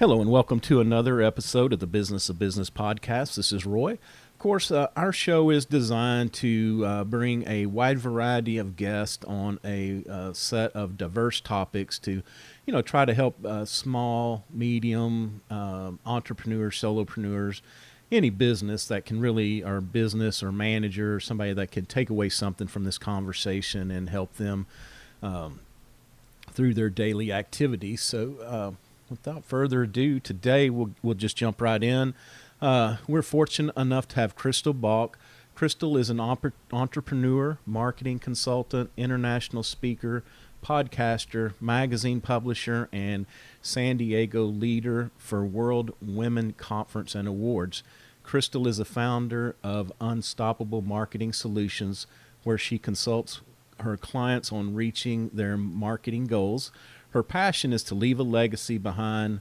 Hello and welcome to another episode of the Business of Business podcast. This is Roy. Of course, our show is designed to bring a wide variety of guests on a set of diverse topics to, try to help small, medium entrepreneurs, solopreneurs, any business that can really, or business or manager, or somebody that can take away something from this conversation and help them through their daily activities. So, without further ado, today we'll just jump right in. We're fortunate enough to have Cristal Balk. Cristal is an entrepreneur, marketing consultant, international speaker, podcaster, magazine publisher, and San Diego leader for World Women Conference and Awards. Cristal is a founder of Unstoppable Marketing Solutions, where she consults her clients on reaching their marketing goals. Her passion is to leave a legacy behind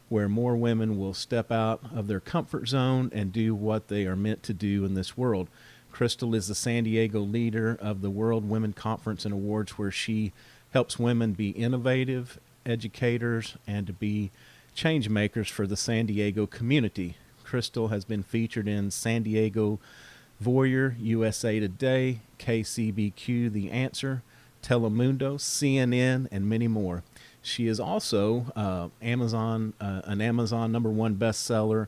where more women will step out of their comfort zone and do what they are meant to do in this world. Cristal is the San Diego leader of the World Women Conference and Awards, where she helps women be innovative, educators, and to be change makers for the San Diego community. Cristal has been featured in San Diego Voyeur, USA Today, KCBQ, The Answer, Telemundo, CNN, and many more. She is also an Amazon #1 bestseller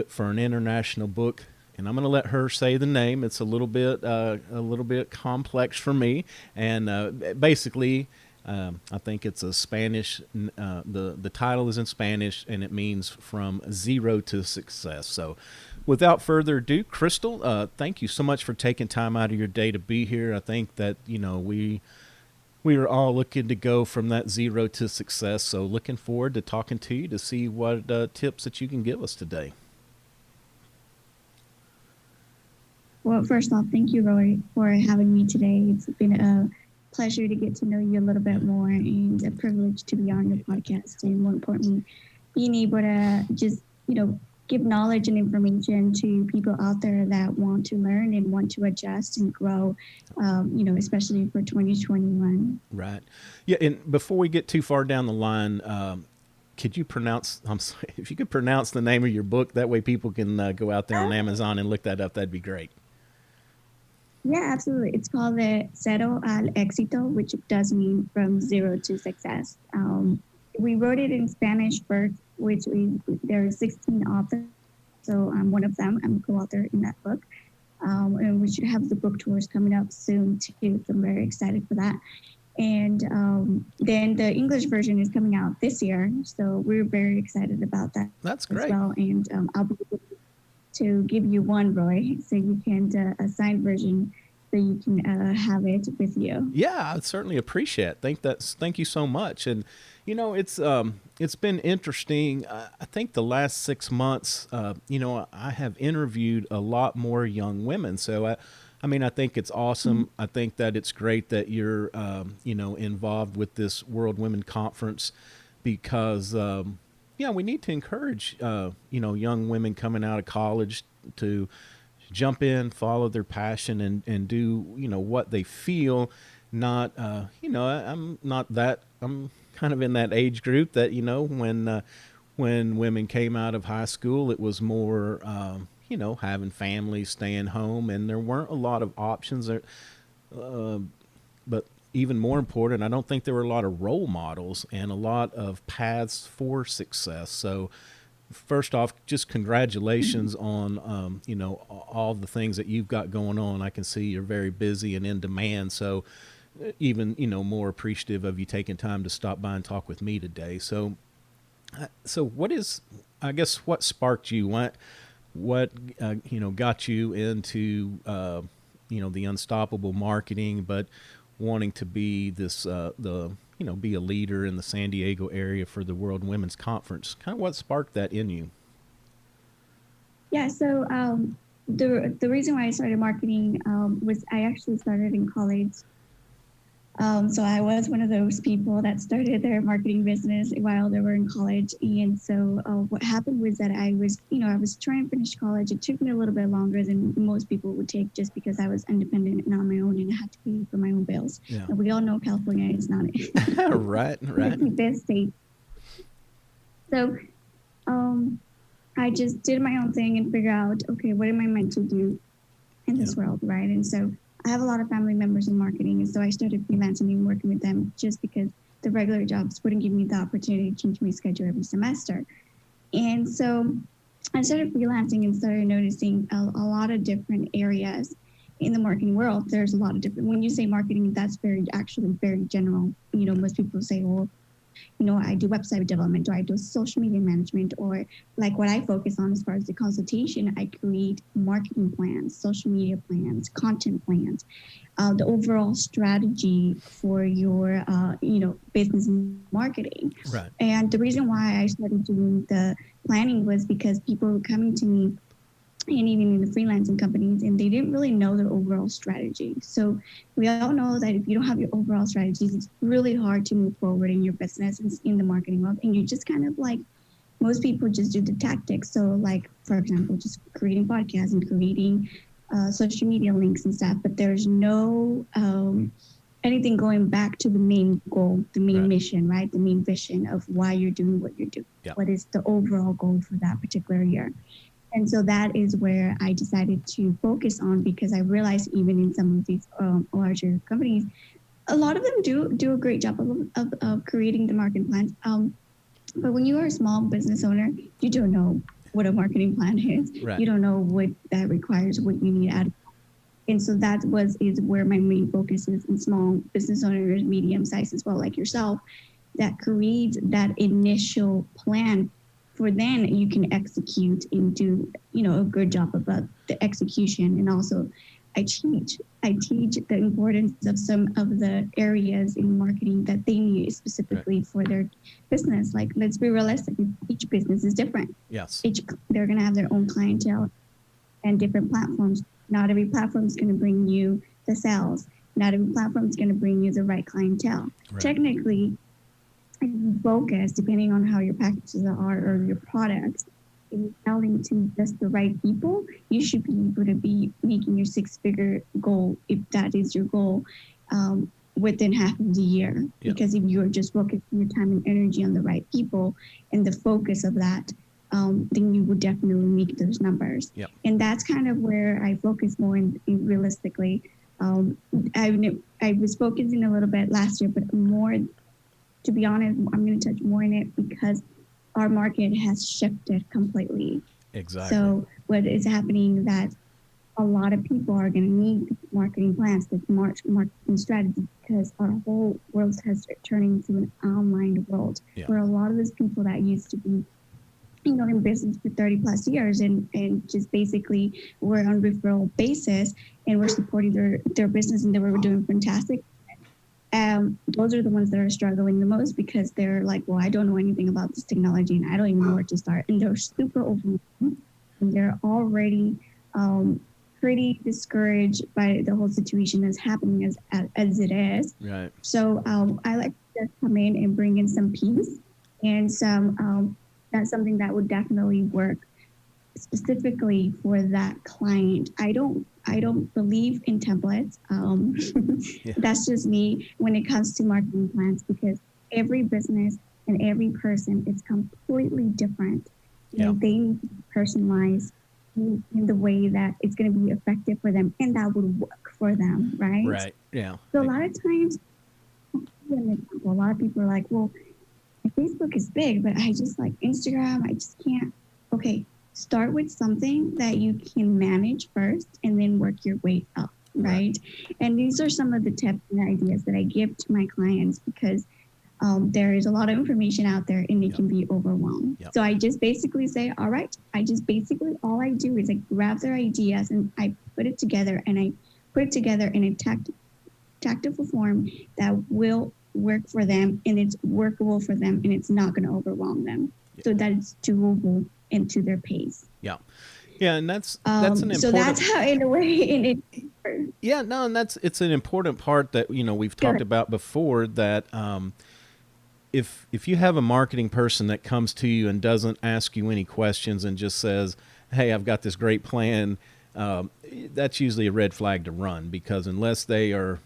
for an international book, and I'm going to let her say the name. It's a little bit complex for me, and basically, I think it's a Spanish. The title is in Spanish, and it means from zero to success. So, without further ado, Cristal, thank you so much for taking time out of your day to be here. I think that we are all looking to go from that zero to success. So looking forward to talking to you to see what tips that you can give us today. Well, first off, thank you, Roy, for having me today. It's been a pleasure to get to know you a little bit more and a privilege to be on your podcast. And more importantly, being able to just, give knowledge and information to people out there that want to learn and want to adjust and grow, especially for 2021. Right. Yeah. And before we get too far down the line, could you pronounce, if you could pronounce the name of your book, that way people can go out there on Amazon and look that up, that'd be great. Yeah, absolutely. It's called the Cero al Éxito, which does mean from zero to success. We wrote it in Spanish first, there are 16 authors. So I'm one of them. I'm a co-author in that book. And we should have the book tours coming up soon too. So I'm very excited for that. And then the English version is coming out this year. So we're very excited about that. That's great. As well. And I'll be able to give you one, Roy, so you can a signed version so you can have it with you. Yeah, I certainly appreciate it. Thank you so much. And it's been interesting. I think the last 6 months, I have interviewed a lot more young women. So I think it's awesome. Mm-hmm. I think that it's great that you're involved with this World Women Conference, because we need to encourage young women coming out of college to jump in, follow their passion, and do what they feel. Not I'm kind of in that age group that when women came out of high school, it was more having families, staying home, and there weren't a lot of options there. But even more important, I don't think there were a lot of role models and a lot of paths for success. So first off, just congratulations on, all the things that you've got going on. I can see you're very busy and in demand. So even, more appreciative of you taking time to stop by and talk with me today. So what sparked you? What got you into, the unstoppable marketing, but wanting to be be a leader in the San Diego area for the World Women's Conference? Kind of what sparked that in you? Yeah, so the reason why I started marketing was I actually started in college. So I was one of those people that started their marketing business while they were in college. And so what happened was that I was trying to finish college. It took me a little bit longer than most people would take, just because I was independent and on my own and I had to pay for my own bills. Yeah. And we all know California is not right. the best state. So I just did my own thing and figure out, okay, what am I meant to do in this world, right? And so I have a lot of family members in marketing, and so I started freelancing and working with them just because the regular jobs wouldn't give me the opportunity to change my schedule every semester. And so I started freelancing and started noticing a lot of different areas in the marketing world. There's a lot of different, when you say marketing, that's actually very general. Most people say, well, I do website development, or I do social media management, or like what I focus on as far as the consultation, I create marketing plans, social media plans, content plans, the overall strategy for your, business marketing. Right. And the reason why I started doing the planning was because people were coming to me, and even in the freelancing companies, and they didn't really know their overall strategy. So we all know that if you don't have your overall strategies, it's really hard to move forward in your business in the marketing world. And you just kind of like, most people just do the tactics. So like, for example, just creating podcasts and creating social media links and stuff, but there's no anything going back to the main goal, the main mission, right? The main vision of why you're doing what you're doing. Yep. What is the overall goal for that particular year? And so that is where I decided to focus on, because I realized even in some of these larger companies, a lot of them do a great job of creating the marketing plans. But when you are a small business owner, you don't know what a marketing plan is. Right. You don't know what that requires, what you need out of it. And so that is where my main focus is in small business owners, medium size as well, like yourself, that creates that initial plan. For then you can execute and do, a good job about the execution. And also I teach the importance of some of the areas in marketing that they need specifically for their business. Like, let's be realistic. Each business is different. Yes. They're going to have their own clientele and different platforms. Not every platform is going to bring you the sales. Not every platform is going to bring you the right clientele. Right. Technically, focus, depending on how your packages are or your products, in selling to just the right people, you should be able to be making your 6-figure goal, if that is your goal, within half of the year. Yep. Because if you're just focusing your time and energy on the right people and the focus of that, then you would definitely make those numbers. Yep. And that's kind of where I focus more in realistically. I was focusing a little bit last year, but more, to be honest, I'm going to touch more in it because our market has shifted completely. Exactly. So what is happening that a lot of people are going to need marketing plans, like marketing strategy, because our whole world has turned into an online world where a lot of those people that used to be, in business for 30 plus years and just basically were on referral basis and were supporting their business and they were doing fantastic. Those are the ones that are struggling the most because they're like, well, I don't know anything about this technology and I don't even know where to start. And they're super overwhelmed and they're already pretty discouraged by the whole situation that's happening as it is. Right. So I like to just come in and bring in some peace and some, that's something that would definitely work specifically for that client. I don't believe in templates. That's just me when it comes to marketing plans, because every business and every person is completely different. And they need to be personalized in the way that it's going to be effective for them and that would work for them, right? Right, yeah. So a lot of times, a lot of people are like, well, my Facebook is big, but I just like Instagram, I just can't. Okay, start with something that you can manage first and then work your way up, right? And these are some of the tips and ideas that I give to my clients because there is a lot of information out there and it can be overwhelmed. So I just basically say, all right, all I do is I grab their ideas and I put it together and I put it together in a tactical form that will work for them and it's workable for them and it's not going to overwhelm them so that it's doable and to their pace. Yeah, and that's an important. So that's how, in a way, and it's an important part that we've talked about before. That if you have a marketing person that comes to you and doesn't ask you any questions and just says, "Hey, I've got this great plan," that's usually a red flag to run, because unless they are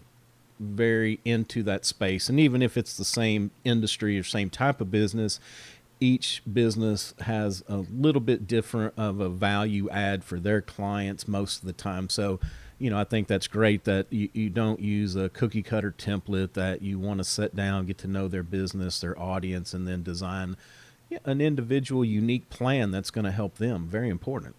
very into that space, and even if it's the same industry or same type of business, each business has a little bit different of a value add for their clients most of the time. So, I think that's great that you don't use a cookie cutter template, that you want to sit down, get to know their business, their audience, and then design an individual, unique plan that's going to help them. Very important.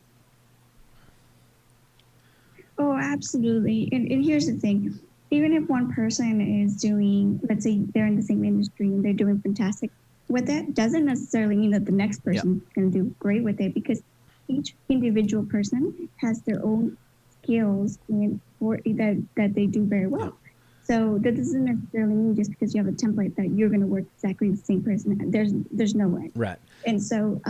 Oh, absolutely. And here's the thing. Even if one person is doing, let's say they're in the same industry and they're doing fantastic with it, doesn't necessarily mean that the next person is going to do great with it, because each individual person has their own skills that they do very well. So that doesn't necessarily mean just because you have a template that you're going to work exactly the same person. There's no way. Right. And so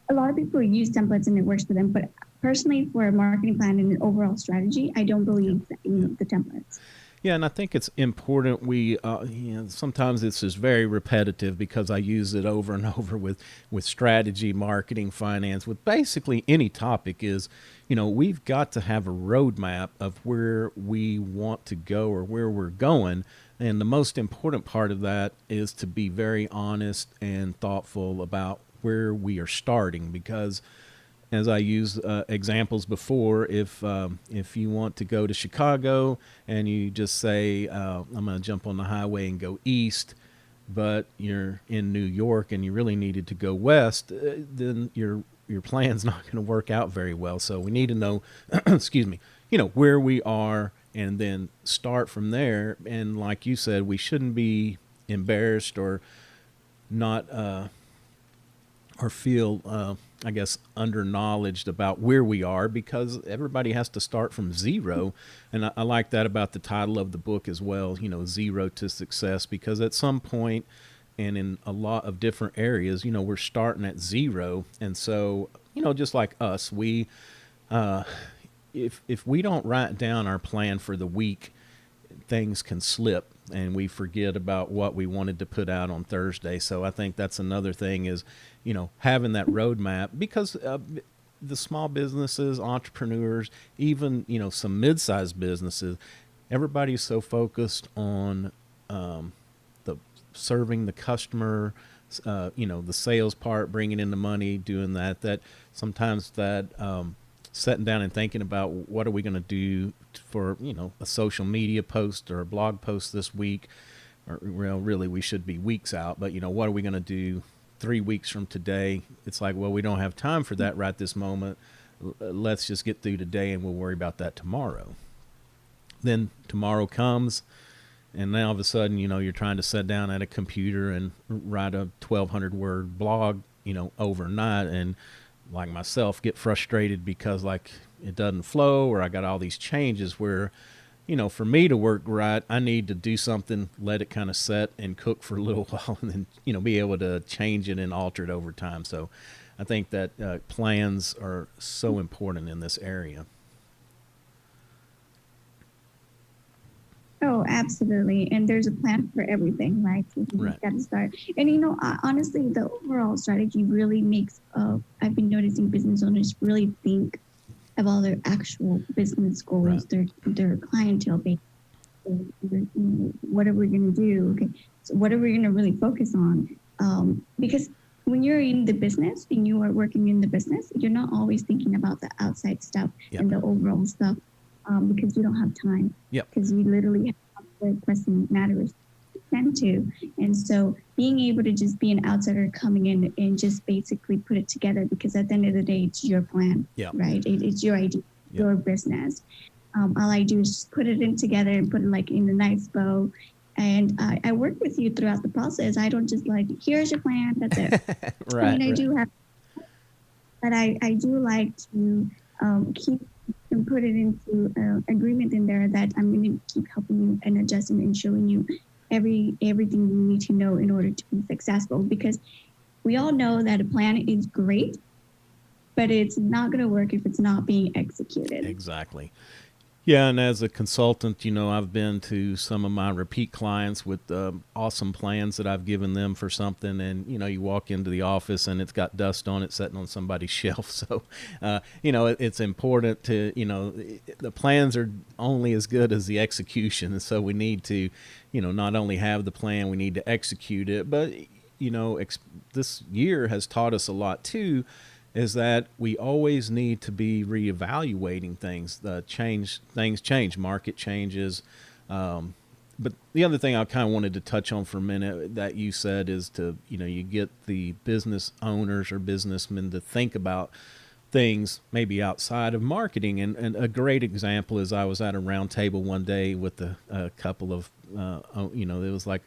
a lot of people use templates and it works for them. But personally, for a marketing plan and an overall strategy, I don't believe in the templates. Yeah, and I think it's important. We, sometimes it's just very repetitive because I use it over and over with strategy, marketing, finance, with basically any topic is, we've got to have a roadmap of where we want to go or where we're going. And the most important part of that is to be very honest and thoughtful about where we are starting, because as I used examples before, if you want to go to Chicago and you just say, I'm going to jump on the highway and go east, but you're in New York and you really needed to go west, then your plan's not going to work out very well. So we need to know, excuse me, where we are, and then start from there. And like you said, we shouldn't be embarrassed or not or feel, I guess, underknowledged about where we are, because everybody has to start from zero. And I like that about the title of the book as well, Zero to Success, because at some point and in a lot of different areas, we're starting at zero. And so, just like us, we, if we don't write down our plan for the week, things can slip and we forget about what we wanted to put out on Thursday. So I think that's another thing is, having that roadmap, because the small businesses, entrepreneurs, even, some mid-sized businesses, everybody's so focused on the serving the customer, the sales part, bringing in the money, doing that sometimes that sitting down and thinking about what are we going to do for, a social media post or a blog post this week, or really we should be weeks out, but what are we going to do 3 weeks from today? It's like, well, we don't have time for that right this moment. Let's just get through today and we'll worry about that tomorrow. Then tomorrow comes, and now all of a sudden, you're trying to sit down at a computer and write a 1,200 word blog, overnight, and like myself, get frustrated because like it doesn't flow, or I got all these changes where, for me to work right, I need to do something, let it kind of set and cook for a little while, and then, be able to change it and alter it over time. So I think that plans are so important in this area. Oh, absolutely. And there's a plan for everything, right? So you've got to start. And, honestly, the overall strategy really makes, I've been noticing business owners really think of all their actual business goals, their clientele base. What are we going to do? Okay, so what are we going to really focus on? Because when you're in the business and you are working in the business, you're not always thinking about the outside stuff and the overall stuff, because you don't have time. Because you literally have the pressing matters to tend to. And so being able to just be an outsider coming in and just basically put it together, because at the end of the day, it's your plan, right? It's your idea, your business. All I do is just put it in together and put it like in a nice bow. And I work with you throughout the process. I don't just like, here's your plan, that's it. I do have, but I do like to keep and put it into agreement in there that I'm going to keep helping you and adjusting and showing you everything you need to know in order to be successful. Because we all know that a plan is great, but it's not going to work if it's not being executed. Exactly. Yeah, and as a consultant, I've been to some of my repeat clients with awesome plans that I've given them for something, and you walk into the office and it's got dust on it sitting on somebody's shelf. So, it's important to, the plans are only as good as the execution, and so we need to, not only have the plan, we need to execute it. But this year has taught us a lot too, is that we always need to be reevaluating things. Things change, market changes. But the other thing I kind of wanted to touch on for a minute that you said is you get the business owners or businessmen to think about things maybe outside of marketing. And a great example is I was at a round table one day with a couple of, it was like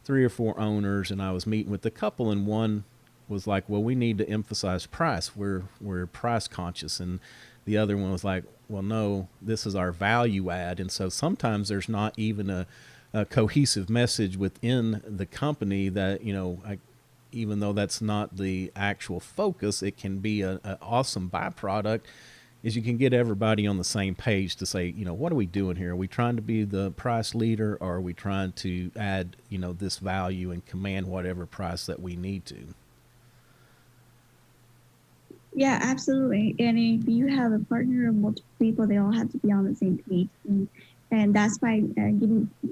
3 or 4 owners, and I was meeting with the couple, and one was like, well, we need to emphasize price. We're price conscious. And the other one was like, well, no, this is our value add. And so sometimes there's not even a cohesive message within the company that, even though that's not the actual focus, it can be an awesome byproduct is you can get everybody on the same page to say, what are we doing here? Are we trying to be the price leader, or are we trying to add, this value and command whatever price that we need to? Yeah, absolutely. And if you have a partner of multiple people, they all have to be on the same page. And that's by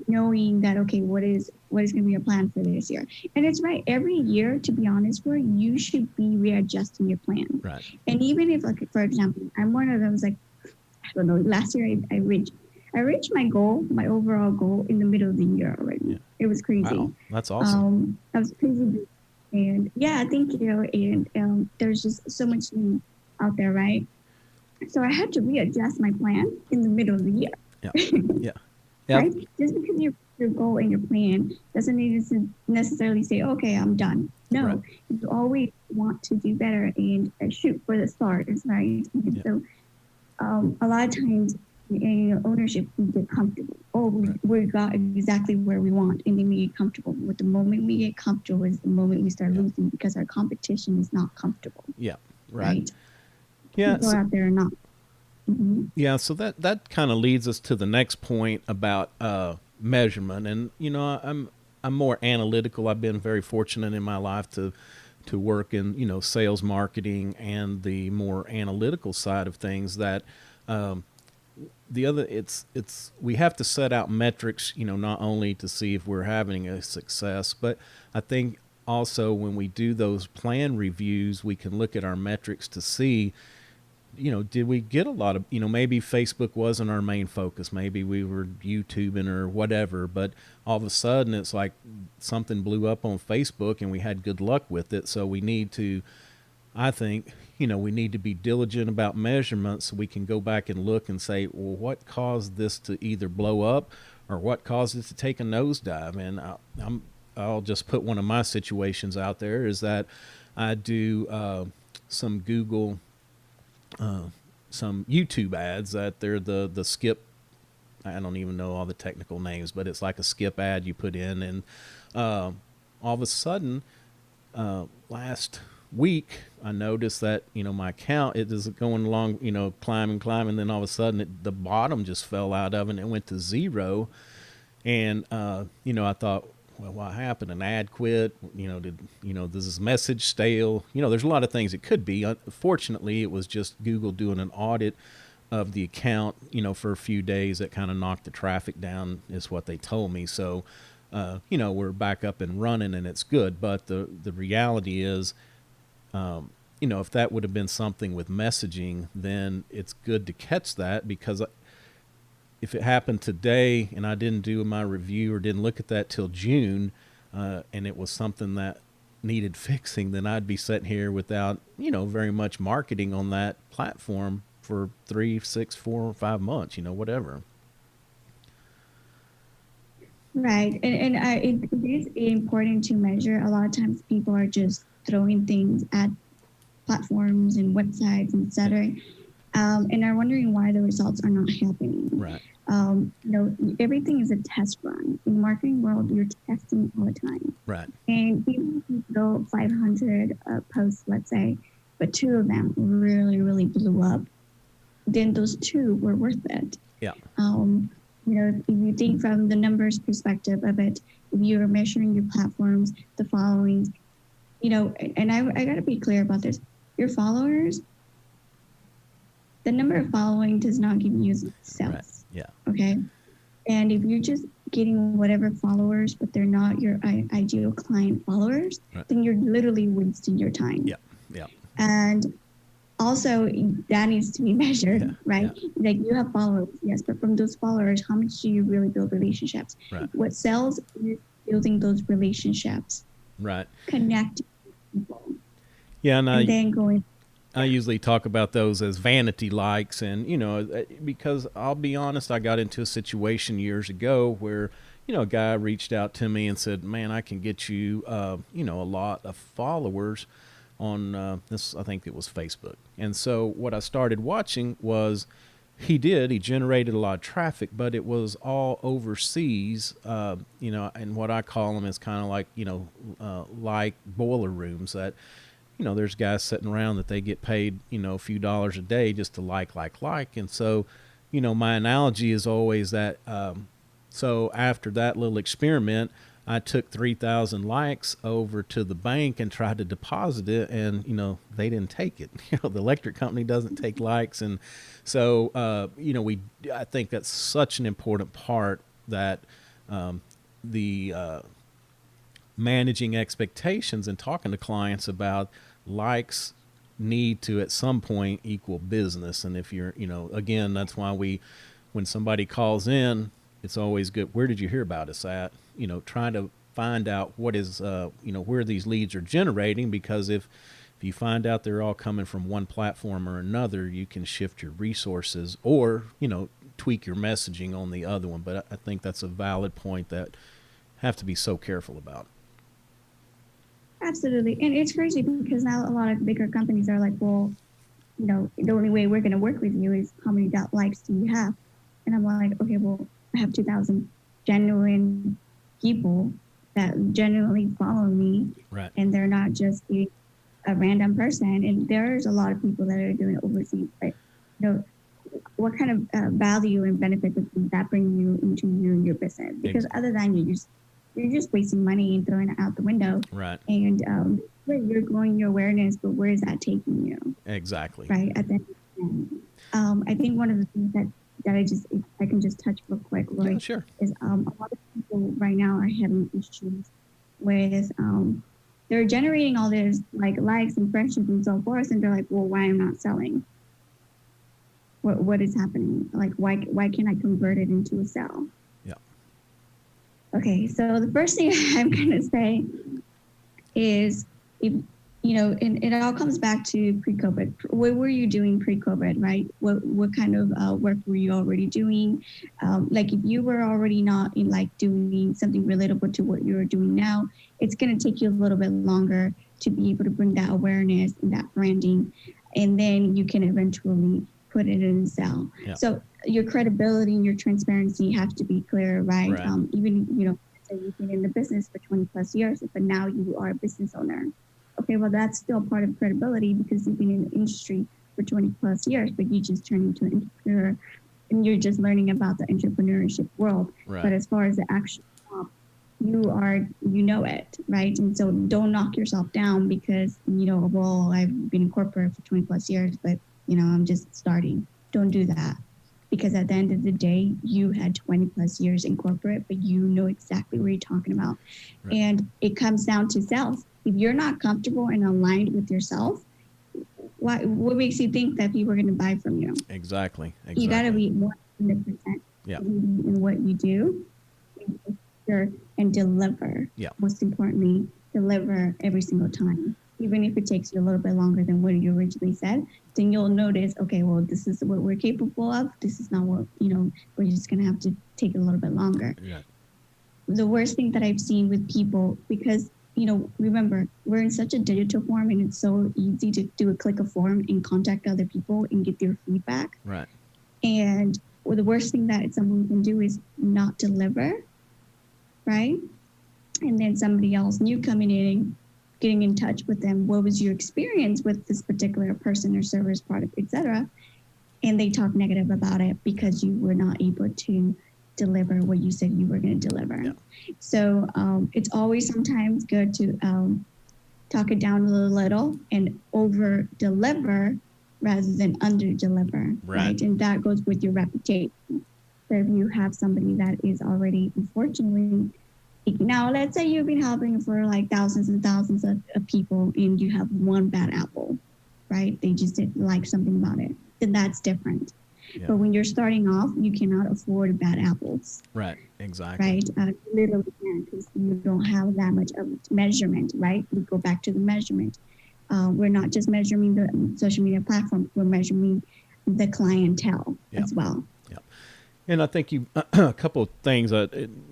knowing that, okay, what is going to be your plan for this year? And it's right. Every year, to be honest, you should be readjusting your plan. Right. And even if, like, for example, I'm one of those, like, I don't know, last year I reached my goal, my overall goal in the middle of the year already. Yeah. It was crazy. Wow, that's awesome. I was crazy. And yeah, thank you. And there's just so much out there, right? So I had to readjust my plan in the middle of the year. Yeah. Yeah. Yep. Right? Just because your goal and your plan doesn't need to necessarily say, okay, I'm done. No, right. You always want to do better and shoot for the stars, right? And yeah. So a lot of times in ownership, we get comfortable. We got exactly where we want, and then we get comfortable. But the moment we get comfortable is the moment we start losing, because our competition is not comfortable. Yeah, right? Yeah, people out there are not. Mm-hmm. Yeah, so that kind of leads us to the next point about measurement. And I'm more analytical. I've been very fortunate in my life to work in sales, marketing, and the more analytical side of things. That we have to set out metrics, not only to see if we're having a success, but I think also when we do those plan reviews, we can look at our metrics to see, did we get a lot of, maybe Facebook wasn't our main focus. Maybe we were YouTubing or whatever, but all of a sudden it's like something blew up on Facebook and we had good luck with it. So we need to, I think, we need to be diligent about measurements so we can go back and look and say, well, what caused this to either blow up or what caused it to take a nosedive? And I'll just put one of my situations out there is that I do some Google, some YouTube ads that they're the skip. I don't even know all the technical names, but it's like a skip ad you put in. And all of a sudden, last week, I noticed that, my account, it is going along, climbing. Then all of a sudden the bottom just fell out of it and it went to 0. And, I thought, well, what happened? An ad quit? Does this message stale? There's a lot of things it could be. Fortunately, it was just Google doing an audit of the account, for a few days that kind of knocked the traffic down is what they told me. So, we're back up and running and it's good. But the reality is, if that would have been something with messaging, then it's good to catch that, because if it happened today and I didn't do my review or didn't look at that till June, and it was something that needed fixing, then I'd be sitting here without, very much marketing on that platform for 3, 6, 4, or 5 months, whatever. Right. And it is important to measure. A lot of times people are just throwing things at platforms and websites, and et cetera, and are wondering why the results are not happening. Right. Everything is a test run. In the marketing world, you're testing all the time. Right. And even if you go 500 posts, let's say, but 2 of them really, really blew up, then those 2 were worth it. Yeah. If you think from the numbers perspective of it, if you're measuring your platforms, the followings, and I got to be clear about this. Your followers, the number of following does not give you sales. Right. Yeah. Okay. And if you just getting whatever followers, but they're not your ideal client followers, Right. then you're literally wasting your time. Yeah. Yeah. And also, that needs to be measured, Yeah, right? yeah. Like, you have followers, yes, but from those followers, how much do you really build relationships? Right. What sells is building those relationships, Right. connecting with people, Yeah, and and then going. I usually talk about those as vanity likes, and because I'll be honest, I got into a situation years ago where a guy reached out to me and said, "Man, I can get you a lot of followers on this." I think it was Facebook. And so what I started watching was he generated a lot of traffic, but it was all overseas, and what I call them is kind of like like boiler rooms that there's guys sitting around that they get paid, a few dollars a day just to like. And so, my analogy is always that, so after that little experiment, I took 3,000 likes over to the bank and tried to deposit it, and, they didn't take it. The electric company doesn't take likes. And so, I think that's such an important part that, the, managing expectations and talking to clients about likes need to at some point equal business. And if you're, again, that's why when somebody calls in, it's always good. Where did you hear about us at? Trying to find out what is, where these leads are generating, because if you find out they're all coming from one platform or another, you can shift your resources or, tweak your messaging on the other one. But I think that's a valid point that have to be so careful about. Absolutely. And it's crazy because now a lot of bigger companies are like, well, the only way we're going to work with you is how many likes do you have? And I'm like, okay, well, I have 2,000 genuine people that genuinely follow me. Right. And they're not just a random person. And there's a lot of people that are doing it overseas. But, what kind of value and benefit does that bring you into you and your business? Because other than you're just wasting money and throwing it out the window. Right. And you're growing your awareness, but where is that taking you? Exactly. Right. At the end. I think one of the things that I can just touch real quick, Roy, sure. is a lot of people right now are having issues with they're generating all this likes and friendships and so forth, and they're like, well, why am I not selling? What is happening? Like, why can't I convert it into a sale? Yeah. Okay, so the first thing I'm going to say is, if and it all comes back to pre-COVID. What were you doing pre-COVID, right? What kind of work were you already doing? If you were already not in doing something relatable to what you're doing now, it's going to take you a little bit longer to be able to bring that awareness and that branding, and then you can eventually put it in a sale. Yeah. So your credibility and your transparency have to be clear, right? Even, say you've been in the business for 20 plus years, but now you are a business owner. Okay, well, that's still part of credibility because you've been in the industry for 20 plus years, but you just turned into an entrepreneur and you're just learning about the entrepreneurship world. Right. But as far as the actual job, you know it, right? And so don't knock yourself down because, well, I've been in corporate for 20 plus years, but I'm just starting. Don't do that. Because at the end of the day, you had 20 plus years in corporate, but you know exactly what you're talking about. Right. And it comes down to sales. If you're not comfortable and aligned with yourself, what makes you think that people are going to buy from you? Exactly. You got to be 100% in what you do and deliver. Yeah. Most importantly, deliver every single time. Even if it takes you a little bit longer than what you originally said, then you'll notice, okay, well, this is what we're capable of. This is not what, we're just going to have to take a little bit longer. Yeah. The worst thing that I've seen with people, because, remember, we're in such a digital form and it's so easy to do a click of form and contact other people and get their feedback. Right. And the worst thing that someone can do is not deliver, right? And then somebody else new coming in and getting in touch with them. What was your experience with this particular person or service, product, etc.? And they talk negative about it because you were not able to deliver what you said you were going to deliver. Yeah. So it's always sometimes good to talk it down a little and over deliver rather than under deliver. Right. And that goes with your reputation. So if you have somebody that is already, unfortunately, now let's say you've been helping for like thousands and thousands of people and you have one bad apple, right? They just didn't like something about it. Then that's different. Yeah. But when you're starting off, you cannot afford bad apples. Right. Exactly. Right. Literally can't, because you don't have that much of measurement, right? We go back to the measurement. We're not just measuring the social media platform, we're measuring the clientele as well. Yeah. And I think you a couple of things I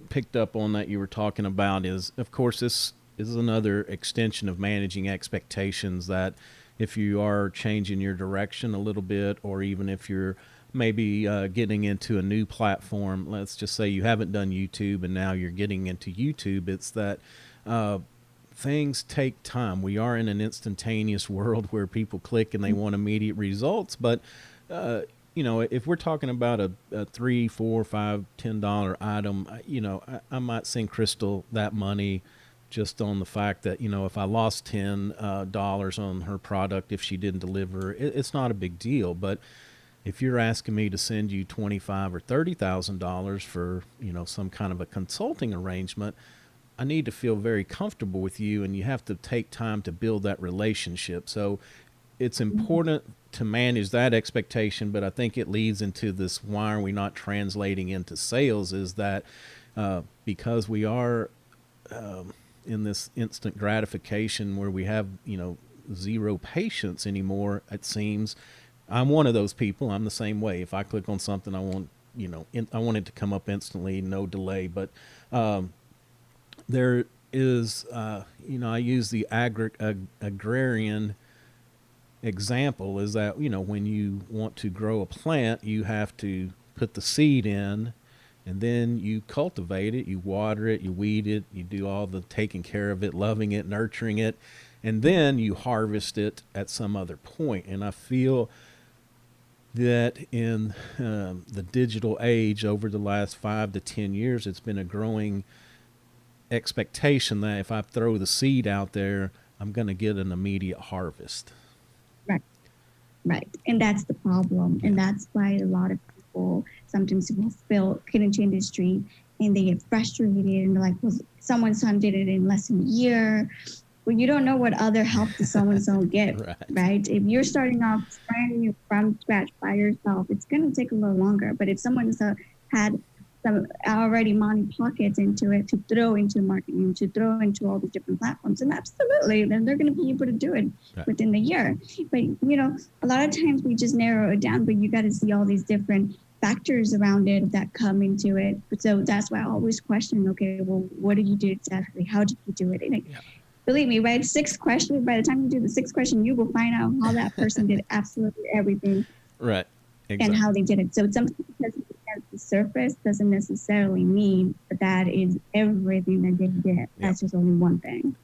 picked up on that you were talking about is, of course, this is another extension of managing expectations, that if you are changing your direction a little bit, or even if you're maybe getting into a new platform, let's just say you haven't done YouTube and now you're getting into YouTube, it's that things take time. We are in an instantaneous world where people click and they want immediate results. But, if we're talking about a $3, $4, $5, $10 item, I might send Cristal that money just on the fact that, if I lost $10 on her product, if she didn't deliver, it's not a big deal. But if you're asking me to send you $25,000 or $30,000 for, some kind of a consulting arrangement, I need to feel very comfortable with you, and you have to take time to build that relationship. So it's important to manage that expectation, but I think it leads into this, why are we not translating into sales, is that because we are in this instant gratification where we have, zero patience anymore, it seems. I'm one of those people. I'm the same way. If I click on something, I want, I want it to come up instantly, no delay. But there is, I use the agrarian example, is that, when you want to grow a plant, you have to put the seed in, and then you cultivate it, you water it, you weed it, you do all the taking care of it, loving it, nurturing it, and then you harvest it at some other point. And I feel that in the digital age, over the last 5 to 10 years, it's been a growing expectation that if I throw the seed out there, I'm going to get an immediate harvest. Right. And that's the problem. And that's why a lot of people sometimes will get into industry and they get frustrated and they're like, well, someone's son did it in less than a year. Well, you don't know what other help does so-and-so get, right? If you're starting off brand new from scratch by yourself, it's going to take a little longer. But if someone's had some already money pockets into it to throw into marketing, to throw into all these different platforms, and absolutely, then they're going to be able to do it within the year. But, a lot of times we just narrow it down, but you got to see all these different factors around it that come into it. So that's why I always question, okay, well, what did you do exactly? How did you do it? And believe me, right? 6 questions. By the time you do the 6th question, you will find out how that person did absolutely everything. Right. Exactly. And how they did it. So something because at the surface doesn't necessarily mean that is everything that they did. That's just only one thing.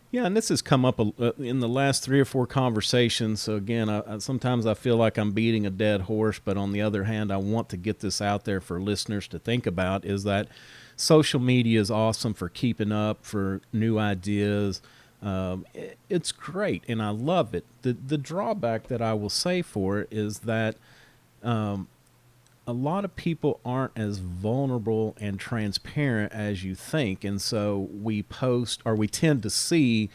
Yeah, and this has come up in the last 3 or 4 conversations. So again, sometimes I feel like I'm beating a dead horse, but on the other hand, I want to get this out there for listeners to think about, is that social media is awesome for keeping up, for new ideas. It's great, and I love it. The drawback that I will say for it is that a lot of people aren't as vulnerable and transparent as you think. And so we post, or we tend to see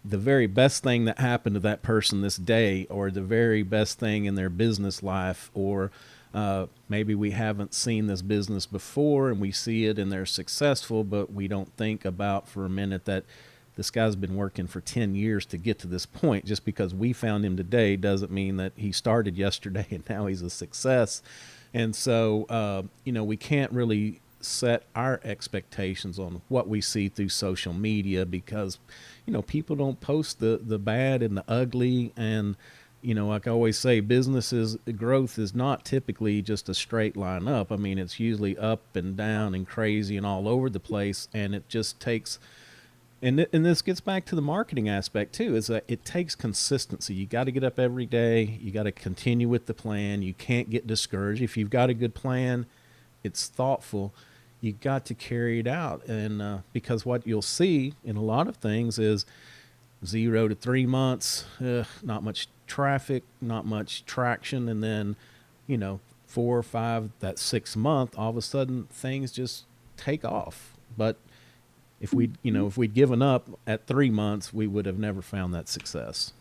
the very best thing that happened to that person this day, or the very best thing in their business life, or maybe we haven't seen this business before and we see it and they're successful, but we don't think about for a minute that this guy's been working for 10 years to get to this point. Just because we found him today doesn't mean that he started yesterday and now he's a success. And so, we can't really set our expectations on what we see through social media, because, people don't post the bad and the ugly. And, like I always say, growth is not typically just a straight line up. I mean, it's usually up and down and crazy and all over the place. And it just takes, and this gets back to the marketing aspect too, is that it takes consistency. You got to get up every day. You got to continue with the plan. You can't get discouraged. If you've got a good plan, it's thoughtful. You got to carry it out. And because what you'll see in a lot of things is 0 to 3 months, not much traffic, not much traction. And then, 4 or 5, that 6 month, all of a sudden things just take off. But if we, if we'd given up at 3 months, we would have never found that success.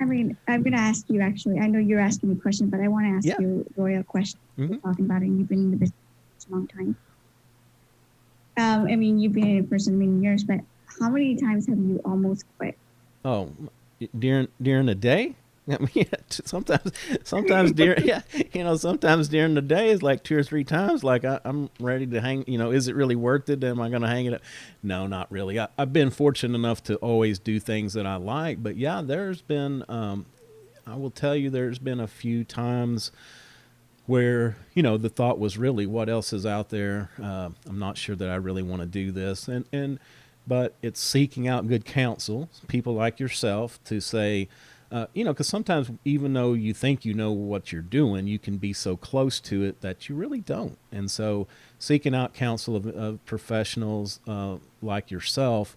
I mean, I'm going to ask you actually. I know you're asking me questions, but I want to ask Yeah. you, Roy, a question. Mhm. We're talking about it, and you've been in the business for a long time. I mean, you've been in it for so many years, but how many times have you almost quit? Oh, during the day? I mean, sometimes during, yeah, sometimes during the day is like 2 or 3 times. Like I'm ready to hang. Is it really worth it? Am I going to hang it up? No, not really. I've been fortunate enough to always do things that I like. But yeah, there's been. I will tell you, there's been a few times where the thought was really, what else is out there? I'm not sure that I really want to do this, but it's seeking out good counsel, people like yourself, to say, because sometimes even though you think you know what you're doing, you can be so close to it that you really don't. And so seeking out counsel of professionals like yourself,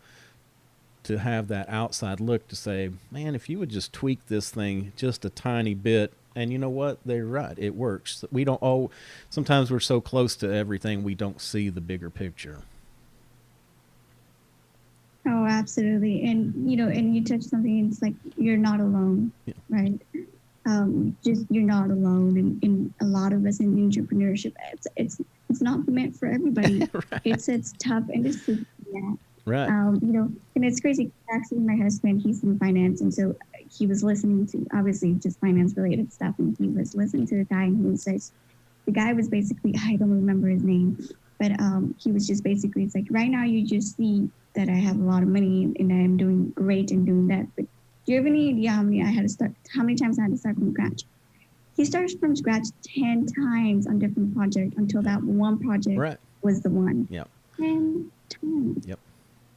to have that outside look to say, man, if you would just tweak this thing just a tiny bit, and you know what, they're right, it works. We don't. Sometimes we're so close to everything we don't see the bigger picture. Oh, absolutely. And, and you touched something, it's like, you're not alone, Yeah. right? Just, you're not alone. And a lot of us in entrepreneurship, it's not meant for everybody. Right. It's tough industry. Yeah. Right. And it's crazy. Actually, my husband, he's in finance. And so he was listening to, obviously, just finance related stuff. And he was listening to the guy, and the guy was basically, I don't remember his name, but he was just basically, it's like, right now you just see that I have a lot of money and I'm doing great and doing that. But do you have any idea how many times I had to start from scratch? He starts from scratch 10 times on different projects until that one project was the one. Yep. 10 times. Yep.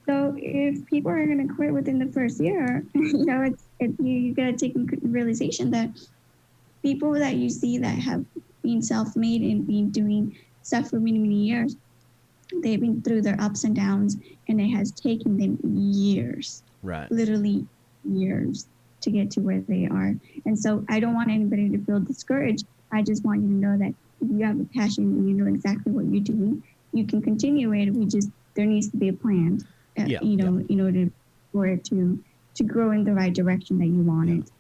So if people are going to quit within the first year, you got to take into realization that people that you see that have been self-made and been doing stuff for many, many years, they've been through their ups and downs, and it has taken them years, right, literally years, to get to where they are. And so I don't want anybody to feel discouraged. I just want you to know that if you have a passion and you know exactly what you're doing, you can continue it. There needs to be a plan, in order for it to grow in the right direction that you want it.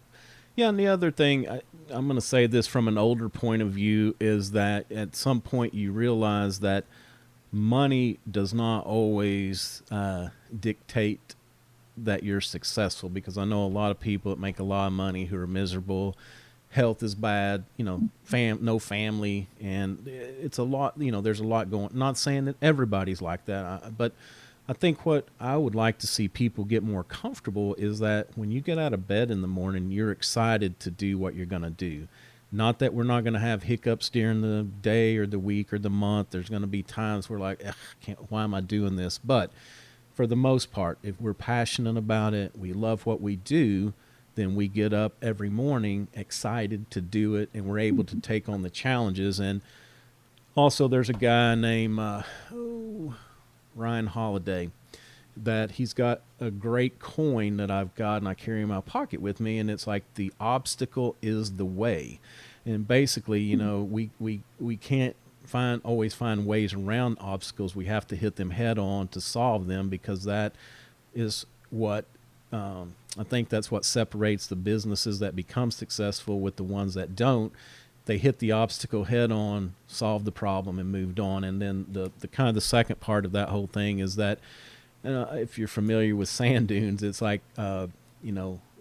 Yeah, and the other thing, I'm going to say this from an older point of view, is that at some point you realize that money does not always dictate that you're successful, because I know a lot of people that make a lot of money who are miserable. Health is bad, no family, and it's a lot, there's a lot going. Not saying that everybody's like that, but I think what I would like to see people get more comfortable is that when you get out of bed in the morning, you're excited to do what you're going to do. Not that we're not going to have hiccups during the day or the week or the month. There's going to be times where like, why am I doing this? But for the most part, if we're passionate about it, we love what we do, then we get up every morning excited to do it, and we're able to take on the challenges. And also there's a guy named Ryan Holiday, that he's got a great coin that I've got and I carry in my pocket with me, and it's like, the obstacle is the way. And basically, we can't always find ways around obstacles. We have to hit them head on to solve them, because that is what I think that's what separates the businesses that become successful with the ones that don't. They hit the obstacle head on, solved the problem, and moved on. And then the kind of the second part of that whole thing is that, if you're familiar with sand dunes, it's like,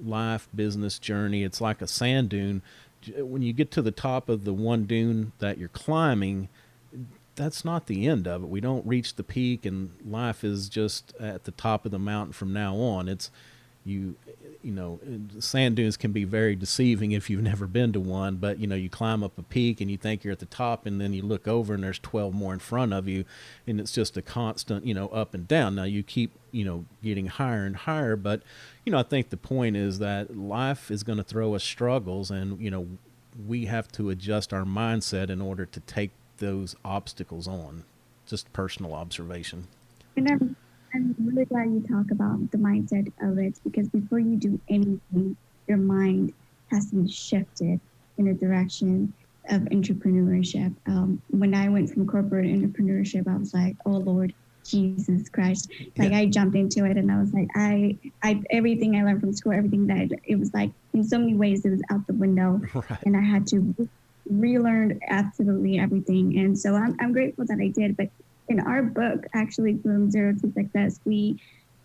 life, business journey. It's like a sand dune. When you get to the top of the one dune that you're climbing, that's not the end of it. We don't reach the peak, and life is just at the top of the mountain from now on. It's sand dunes can be very deceiving if you've never been to one, but you climb up a peak and you think you're at the top, and then you look over and there's 12 more in front of you, and it's just a constant, up and down. Now you keep, getting higher and higher, but, I think the point is that life is going to throw us struggles, and, we have to adjust our mindset in order to take those obstacles on. Just personal observation. And I'm really glad you talk about the mindset of it, because before you do anything, your mind has to be shifted in a direction. of entrepreneurship. When I went from corporate entrepreneurship, I was like, oh Lord Jesus Christ. Like I jumped into it and I was like, I everything I learned from school, everything that it was like in so many ways it was out the window. Right. And I had to relearn absolutely everything. And so I'm grateful that I did. But in our book, actually from Zero to Success, we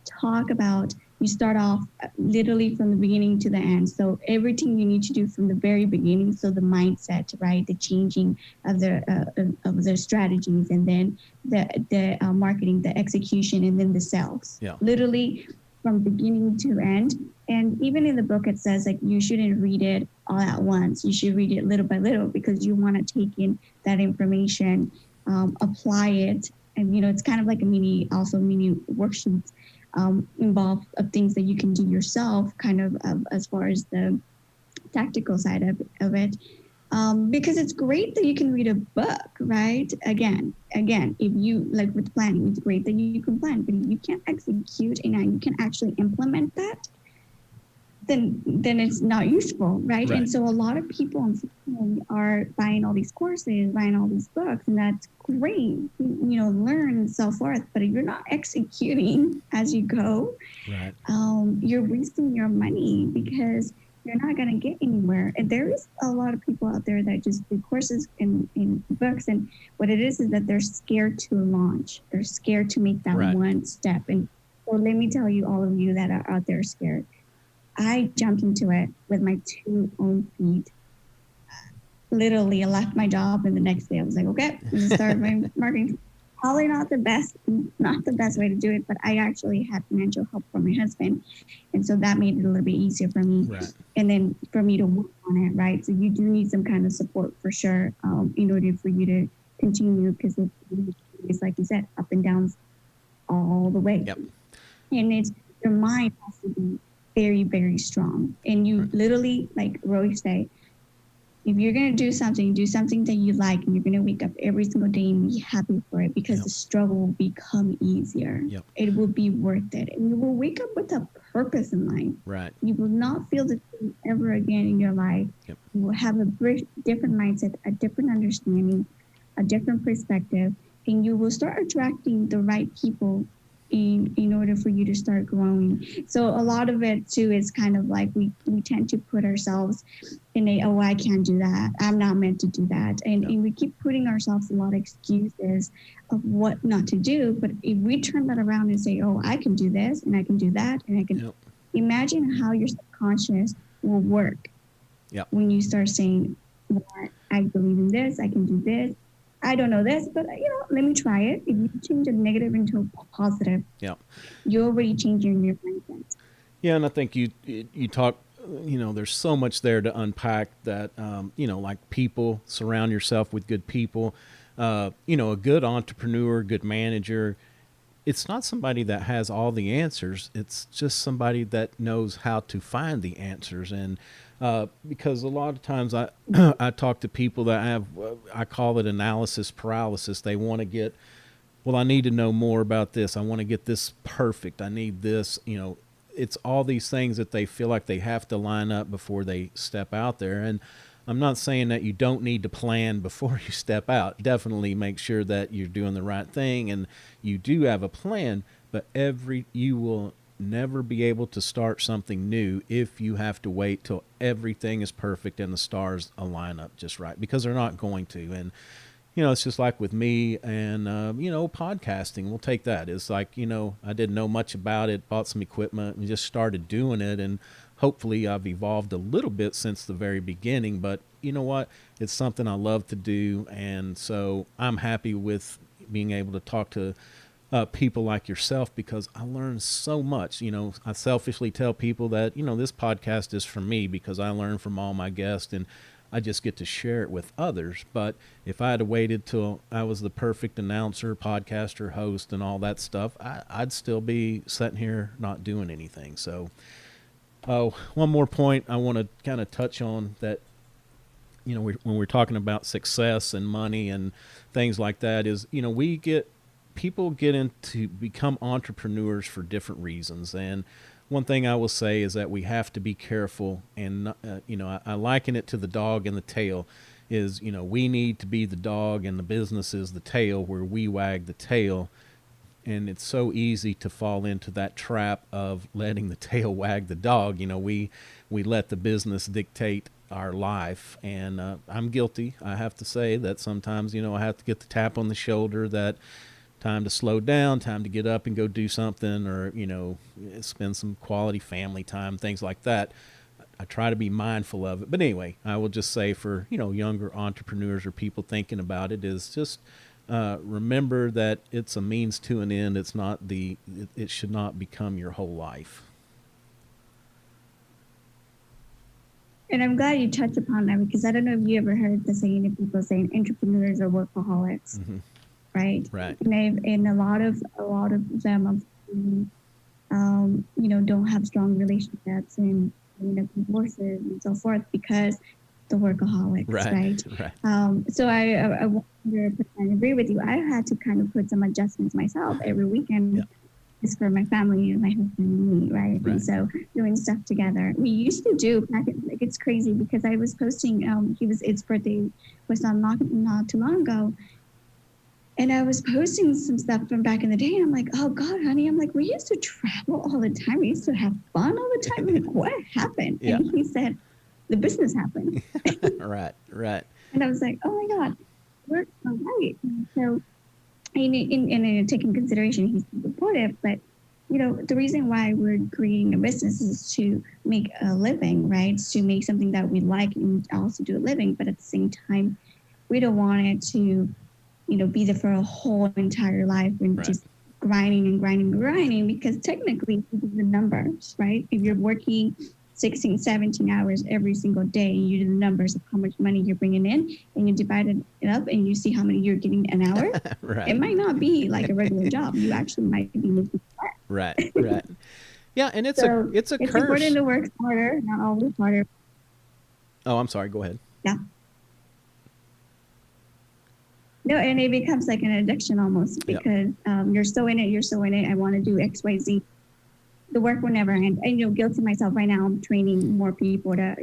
talk about you start off literally from the beginning to the end. So everything you need to do from the very beginning. So the mindset, right, the changing of their strategies, and then the marketing, the execution, and then the sales. Yeah. Literally from beginning to end. And even in the book, it says like you shouldn't read it all at once. You should read it little by little because you want to take in that information, apply it, and it's kind of like a mini worksheets involved of things that you can do yourself, kind of as far as the tactical side of it. Because it's great that you can read a book, right? Again, if you like with planning, it's great that you can plan, but if you can't execute and you can actually implement that, then it's not useful, right? And so a lot of people are buying all these courses, buying all these books, and that's great, learn and so forth. But if you're not executing as you go, right, you're wasting your money because you're not going to get anywhere. And there is a lot of people out there that just do courses and books. And what it is that they're scared to launch. They're scared to make that one step. And so let me tell you, all of you that are out there scared, I jumped into it with my 2 own feet. Literally, I left my job, and the next day I was like, okay, I'm going to start my marketing. Probably not the best way to do it, but I actually had financial help from my husband. And so that made it a little bit easier for me. Right. And then for me to work on it, right? So you do need some kind of support for sure in order for you to continue, because it's like you said, up and downs all the way. Yep. And it's your mind has to be very, very strong. And you literally, like Roy say, if you're going to do something that you like, and you're going to wake up every single day and be happy for it, because the struggle will become easier. Yep. It will be worth it. And you will wake up with a purpose in life. Right. You will not feel the same ever again in your life. Yep. You will have a different mindset, a different understanding, a different perspective, and you will start attracting the right people in order for you to start growing. So a lot of it too is kind of like we tend to put ourselves in I can't do that. I'm not meant to do that. And we keep putting ourselves a lot of excuses of what not to do. But if we turn that around and say, oh, I can do this and I can do that, and I can imagine how your subconscious will work when you start saying, well, I believe in this, I can do this. I don't know this, but let me try it. If you change a negative into a positive, you're already changing your mindset. Yeah, and I think you talk. There's so much there to unpack. That like people, surround yourself with good people. A good entrepreneur, good manager. It's not somebody that has all the answers. It's just somebody that knows how to find the answers. And because a lot of times I I talk to people that have, I call it analysis paralysis. They want to get, well, I need to know more about this. I want to get this perfect. I need this, it's all these things that they feel like they have to line up before they step out there. And I'm not saying that you don't need to plan before you step out. Definitely make sure that you're doing the right thing and you do have a plan, but you will never be able to start something new if you have to wait till everything is perfect and the stars align up just right, because they're not going to. And it's just like with me and podcasting. We'll take that. It's like, I didn't know much about it, bought some equipment and just started doing it, and hopefully I've evolved a little bit since the very beginning. But you know what, it's something I love to do, and so I'm happy with being able to talk to people like yourself, because I learn so much. I selfishly tell people that, this podcast is for me because I learn from all my guests and I just get to share it with others. But if I had waited till I was the perfect announcer, podcaster, host, and all that stuff, I'd still be sitting here not doing anything. So one more point I want to kind of touch on that, when we're talking about success and money and things like that is, people get into become entrepreneurs for different reasons. And one thing I will say is that we have to be careful. And, I liken it to the dog and the tail. is, we need to be the dog and the business is the tail, where we wag the tail. And it's so easy to fall into that trap of letting the tail wag the dog. We let the business dictate our life, and I'm guilty. I have to say that sometimes, I have to get the tap on the shoulder that time to slow down, time to get up and go do something, or, spend some quality family time, things like that. I try to be mindful of it. But anyway, I will just say for, younger entrepreneurs or people thinking about it, is just remember that it's a means to an end. It's not it should not become your whole life. And I'm glad you touched upon that, because I don't know if you ever heard the saying of people saying entrepreneurs are workaholics, right? Right. And a lot of them, don't have strong relationships and divorces and so forth because the workaholics, right? So I 100% agree with you. I had to kind of put some adjustments myself every weekend. Just for my family and my husband and me, right? And so doing stuff together. We used to do, like, it's crazy because I was posting, his birthday was not too long ago. And I was posting some stuff from back in the day. And I'm like, oh God, honey. I'm like, we used to travel all the time. We used to have fun all the time. Like, what happened? Yeah. And he said, the business happened. Right. And I was like, oh my God, we're all right. And so, in taking consideration, he's supportive, but the reason why we're creating a business is to make a living, right? It's to make something that we like and also do a living, but at the same time, we don't want it to, be there for a whole entire life and just grinding, because technically this is the numbers, right? If you're working 16, 17 hours every single day, and you do the numbers of how much money you're bringing in, and you divide it up, and you see how many you're getting an hour, it might not be like a regular job. You actually might be making less. Right. Yeah, and it's a curse. It's important to work smarter, not always harder. Oh, I'm sorry. Go ahead. Yeah. No, and it becomes like an addiction almost, because you're so in it. I want to do X, Y, Z. The work will never end. I guilty myself right now. I'm training more people to,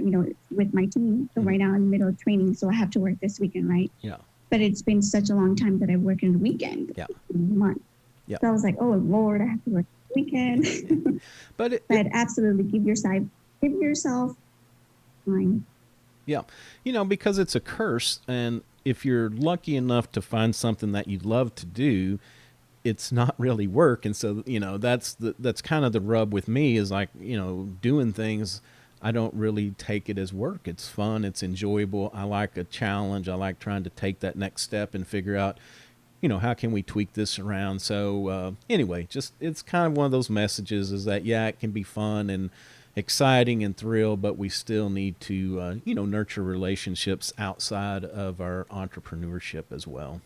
with my team. So right now I'm in the middle of training. So I have to work this weekend, right? Yeah. But it's been such a long time that I work in the weekend. Yeah. Month. Yeah. So I was like, oh Lord, I have to work this weekend. But absolutely give yourself time. Yeah. Because it's a curse. And if you're lucky enough to find something that you love to do, it's not really work. And so, that's kind of the rub with me, is like, doing things, I don't really take it as work. It's fun. It's enjoyable. I like a challenge. I like trying to take that next step and figure out, how can we tweak this around? So, anyway, just, it's kind of one of those messages, is that, it can be fun and exciting and thrill, but we still need to, nurture relationships outside of our entrepreneurship as well.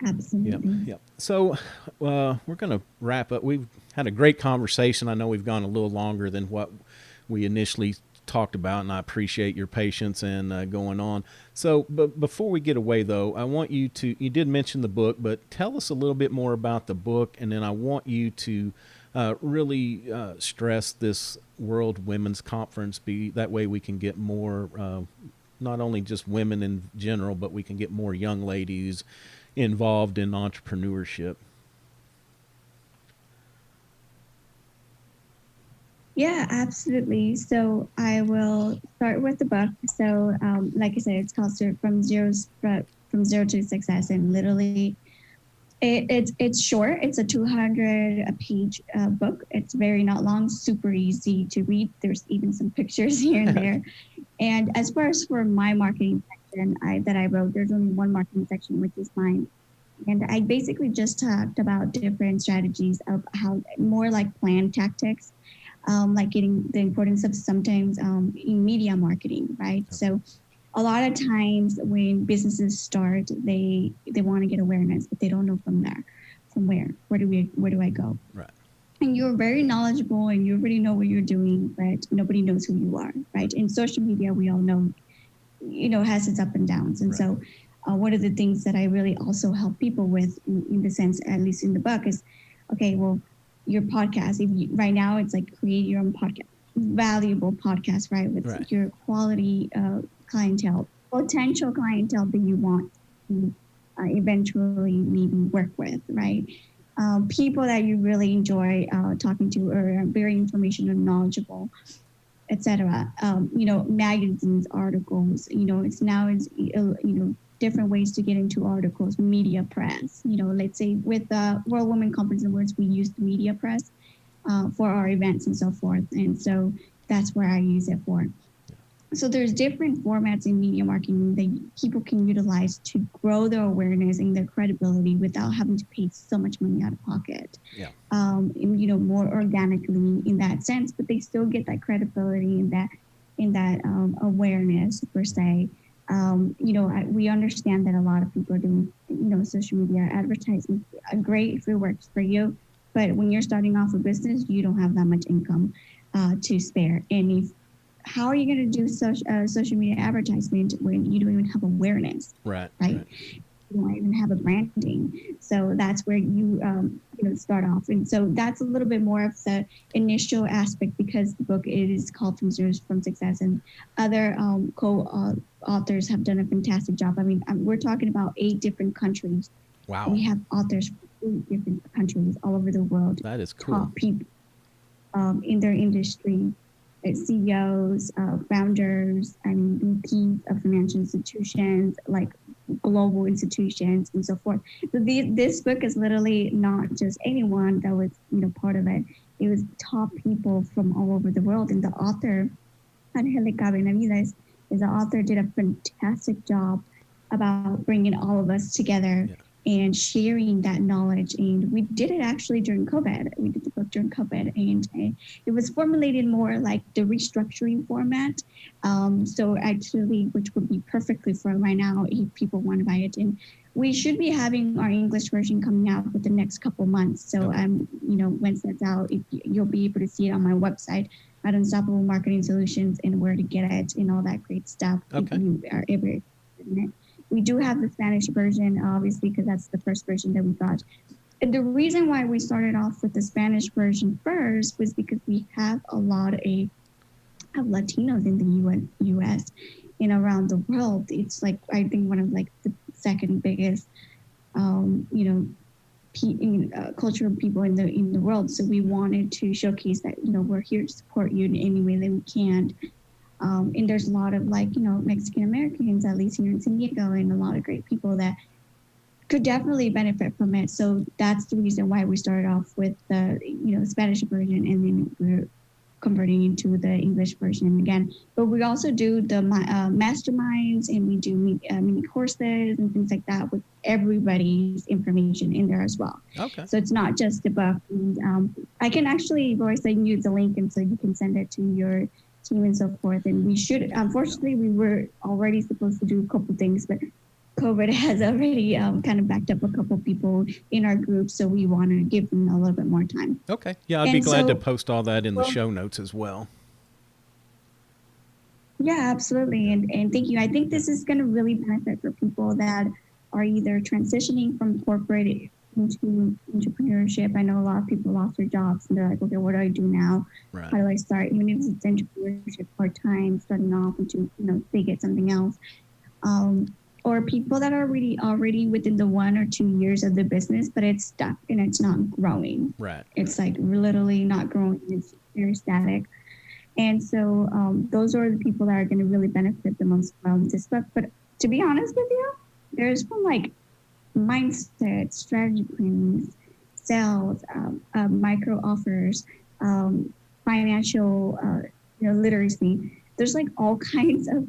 Absolutely. Yep. So we're going to wrap up. We've had a great conversation. I know we've gone a little longer than what we initially talked about, and I appreciate your patience and going on. So, but before we get away, though, I want you did mention the book, but tell us a little bit more about the book, and then I want you to really stress this World Women's Conference. That way we can get more, not only just women in general, but we can get more young ladies involved in entrepreneurship. Yeah, absolutely. So I will start with the book. So like I said, it's called From Zero to Success, and literally it's short. It's a 200-page book. It's very not long, super easy to read. There's even some pictures here and there. And as far as for my marketing section that I wrote, there's only one marketing section, which is mine. And I basically just talked about different strategies of how, more like plan tactics, like getting the importance of sometimes in media marketing, right? So a lot of times when businesses start, they want to get awareness, but they don't know from where do I go? Right. And you're very knowledgeable and you already know what you're doing, but nobody knows who you are, right? In social media, we all know, has its up and downs. And so one of the things that I really also help people with in the sense, at least in the book, is, okay, well, your podcast, right now it's like create your own podcast. valuable podcast, right? With your quality clientele, potential clientele that you want to eventually maybe work with, right? People that you really enjoy talking to or are very information and knowledgeable, etc. Magazines, articles. Different ways to get into articles, media press. Let's say with the World Women Conference Awards, we use the media press for our events and so forth. And so that's where I use it for. So there's different formats in media marketing that people can utilize to grow their awareness and their credibility without having to pay so much money out of pocket. Yeah. More organically in that sense, but they still get that credibility and that awareness per se. We understand that a lot of people are doing, social media advertising. Great if it works for you, but when you're starting off a business, you don't have that much income to spare. And how are you going to do social media advertisement when you don't even have awareness? Right. You don't even have a branding. So that's where you start off. And so that's a little bit more of the initial aspect, because the book is called From Zero from Success, and other co-authors have done a fantastic job. I mean, we're talking about 8 different countries. Wow. We have authors from 8 different countries all over the world. That is cool. Top people in their industry. CEOs, founders, and VPs of financial institutions, like global institutions, and so forth. So this book is literally not just anyone that was, part of it. It was top people from all over the world. And the author, Angelica Benavides, the author, did a fantastic job about bringing all of us together. Yeah. And sharing that knowledge. And we did it actually during COVID. We did the book during COVID, and it was formulated more like the restructuring format. So actually, which would be perfectly for right now if people want to buy it. And we should be having our English version coming out within the next couple months. So, once that's out, you'll be able to see it on my website at Unstoppable Marketing Solutions, and where to get it and all that great stuff. Okay. If you are ever interested in it. We do have the Spanish version, obviously, because that's the first version that we got. And the reason why we started off with the Spanish version first was because we have a lot of Latinos in the U.S. and around the world. It's like, I think, one of the second biggest, cultural people in the world. So we wanted to showcase that, we're here to support you in any way that we can. And there's a lot of Mexican Americans, at least here in San Diego, and a lot of great people that could definitely benefit from it. So that's the reason why we started off with the Spanish version, and then we're converting into the English version again. But we also do the masterminds, and we do mini courses and things like that with everybody's information in there as well. Okay. So it's not just the book. And, I can actually, Royce, send you the link, and so you can send it to your team and so forth. And we should, unfortunately, we were already supposed to do a couple things, but COVID has already kind of backed up a couple people in our group, so we want to give them a little bit more time. Okay. Yeah, I'd be glad to post all that in the show notes as well. Yeah, absolutely. And thank you. I think this is going to really benefit for people that are either transitioning from corporate into entrepreneurship. I know a lot of people lost their jobs, and they're like, okay, what do I do now? Right. How do I start? Even if it's entrepreneurship part-time, starting off into, they get something else. Or people that are already within the 1 or 2 years of the business, but it's stuck and it's not growing. Right. It's like literally not growing. It's very static. And so those are the people that are going to really benefit the most from this book. But to be honest with you, there's from mindset, strategy planning, sales, micro offers, financial literacy. There's all kinds of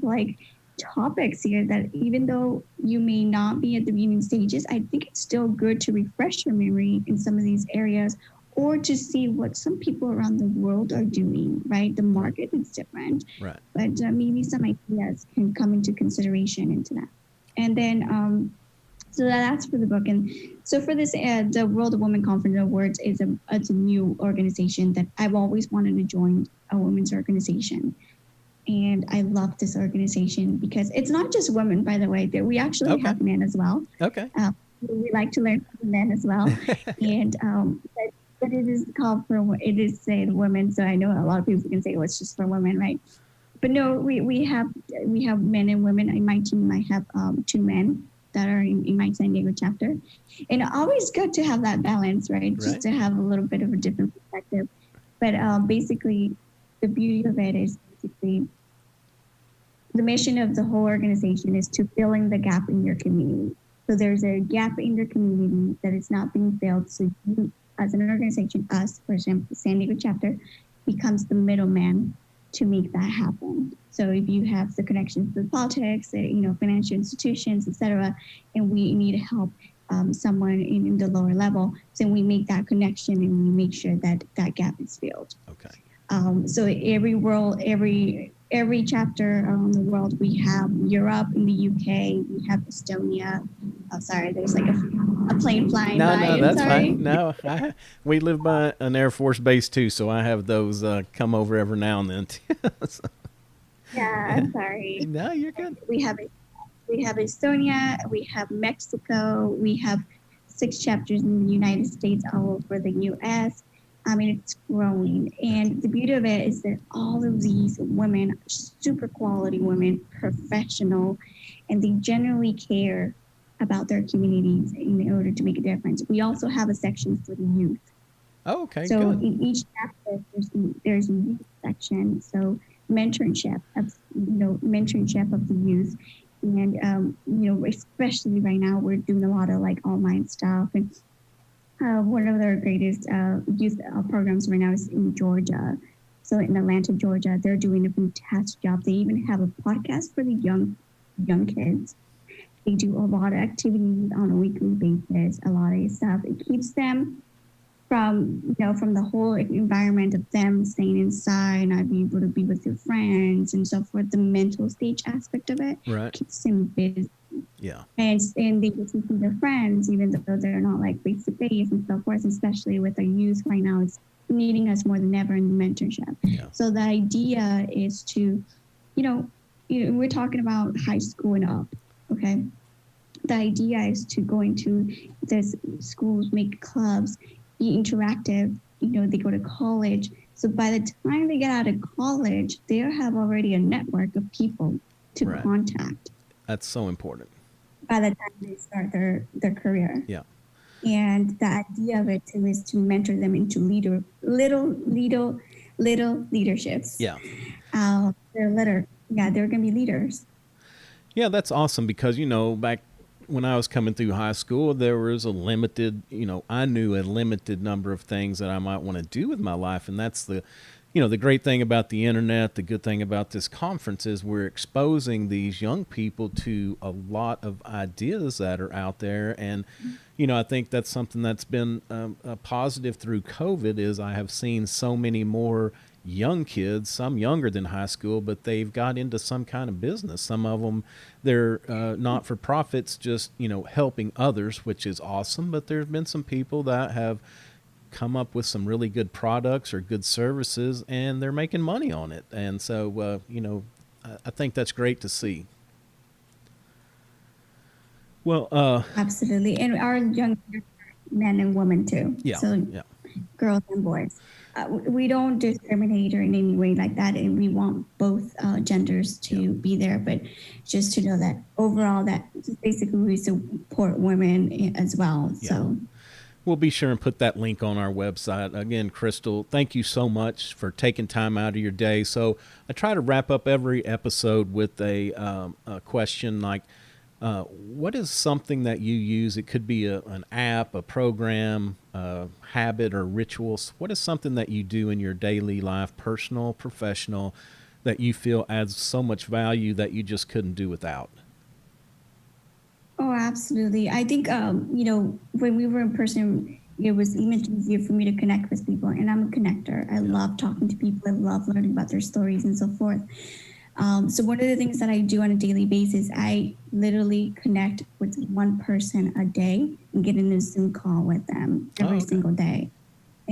topics here that, even though you may not be at the beginning stages, I think it's still good to refresh your memory in some of these areas, or to see what some people around the world are doing, right? The market is different, right? But maybe some ideas can come into consideration into that. And then, so that's for the book. And so for this, the World Women Conference Awards it's a new organization that I've always wanted to join, a women's organization. And I love this organization because it's not just women, by the way. We actually have men as well. Okay. We like to learn from men as well. And but it is called for, it is saying women. So I know a lot of people can say, oh, it's just for women, right? But no, we have men and women. In my team, I have 2 men that are in my San Diego chapter. And always good to have that balance, right? Just to have a little bit of a different perspective. But basically, the beauty of it is basically the mission of the whole organization is to fill in the gap in your community. So there's a gap in your community that is not being filled. So you, as an organization, us, for example, San Diego chapter, becomes the middleman to make that happen. So if you have the connections with politics, financial institutions, etc., and we need help someone in the lower level, then we make that connection and we make sure that that gap is filled. Okay. So every chapter around the world, we have Europe, in the UK, we have Estonia. Oh, sorry, there's like a plane flying by. No, that's sorry. fine. No, we live by an Air Force base too, so I have those come over every now and then. So, yeah, I'm sorry. No, you're good. We have Estonia, we have Mexico, we have 6 chapters in the United States, all over the US. I mean, it's growing. And the beauty of it is that all of these women are super quality women, professional, and they generally care about their communities in order to make a difference. We also have a section for the youth. Oh, okay, so good. In each chapter, there's a youth section. So mentorship of the youth. And, especially right now, we're doing a lot of like online stuff. And one of their greatest youth programs right now is in Georgia. So in Atlanta, Georgia, they're doing a fantastic job. They even have a podcast for the young kids. They do a lot of activities on a weekly basis, a lot of stuff. It keeps them from the whole environment of them staying inside, not being able to be with your friends and so forth. The mental stage aspect of it keeps them busy. Yeah. And they get to see their friends, even though they're not like face to face and so forth, especially with our youth right now. It's needing us more than ever in mentorship. Yeah. So the idea is to, we're talking about high school and up, okay? The idea is to go into this schools, make clubs, be interactive. They go to college. So by the time they get out of college, they have already a network of people to contact. That's so important. By the time they start their career. Yeah. And the idea of it too is to mentor them into little leaderships. Yeah. They're going to be leaders. Yeah, that's awesome because, back when I was coming through high school, there was I knew a limited number of things that I might want to do with my life. And that's the great thing about the internet, the good thing about this conference is we're exposing these young people to a lot of ideas that are out there. And, I think that's something that's been a positive through COVID is I have seen so many more young kids, some younger than high school, but they've got into some kind of business. Some of them, they're not for profits, just, helping others, which is awesome. But there's been some people that have come up with some really good products or good services and they're making money on it. And so, I think that's great to see. Well, absolutely. And our young men and women too. Yeah. So girls and boys. We don't discriminate or in any way like that. And we want both genders to be there. But just to know that overall, that basically we support women as well. Yeah. So we'll be sure and put that link on our website. Again, Cristal, thank you so much for taking time out of your day. So I try to wrap up every episode with a question like, what is something that you use? It could be an app, a program, a habit, or rituals. What is something that you do in your daily life, personal, professional, that you feel adds so much value that you just couldn't do without? Oh, absolutely. I think, when we were in person, it was even easier for me to connect with people. And I'm a connector. I love talking to people. I love learning about their stories and so forth. So one of the things that I do on a daily basis, I literally connect with one person a day and get in a Zoom call with them every single day.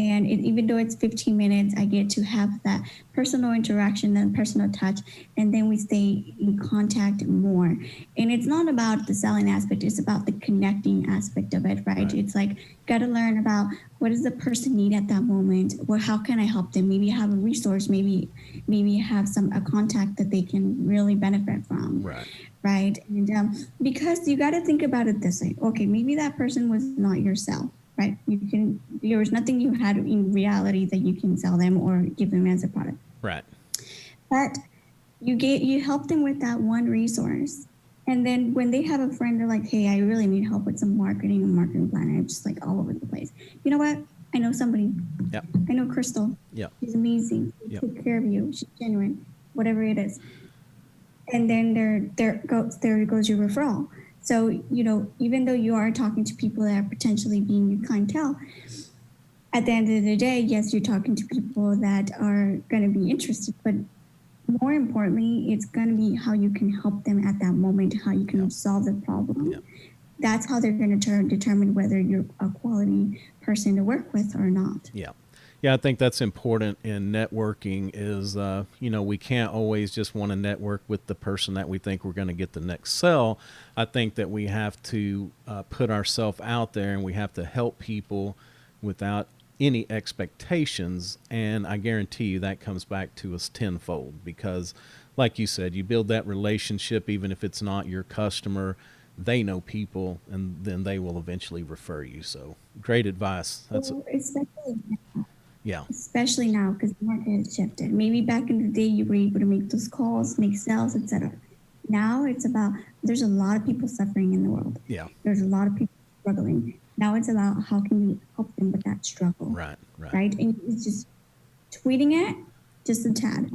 And even though it's 15 minutes, I get to have that personal interaction and personal touch. And then we stay in contact more. And it's not about the selling aspect, it's about the connecting aspect of it, right? It's like, got to learn about what does the person need at that moment? Well, how can I help them? Maybe have a resource, maybe have a contact that they can really benefit from. Right. And because you got to think about it this way. Okay, maybe that person was not yourself. Right. There was nothing you had in reality that you can sell them or give them as a product. Right. But you help them with that one resource. And then when they have a friend, they're like, hey, I really need help with some marketing and marketing plan. And it's just like all over the place. You know what? I know somebody. Yep. I know Cristal. Yep. She's amazing. She'll take care of you. She's genuine, whatever it is. And then there goes your referral. So, even though you are talking to people that are potentially being your clientele, at the end of the day, yes, you're talking to people that are going to be interested, but more importantly, it's going to be how you can help them at that moment, how you can solve the problem. That's how they're going to determine whether you're a quality person to work with or not. Yeah, I think that's important in networking is, we can't always just want to network with the person that we think we're going to get the next sell. I think that we have to put ourselves out there and we have to help people without any expectations. And I guarantee you that comes back to us tenfold because, like you said, you build that relationship, even if it's not your customer, they know people and then they will eventually refer you. So great advice. Especially now because the market has shifted. Maybe back in the day you were able to make those calls, make sales, etc. Now it's about there's a lot of people suffering in the world. There's a lot of people struggling. Now it's about how can we help them with that struggle. Right. And it's just tweeting it just a tad.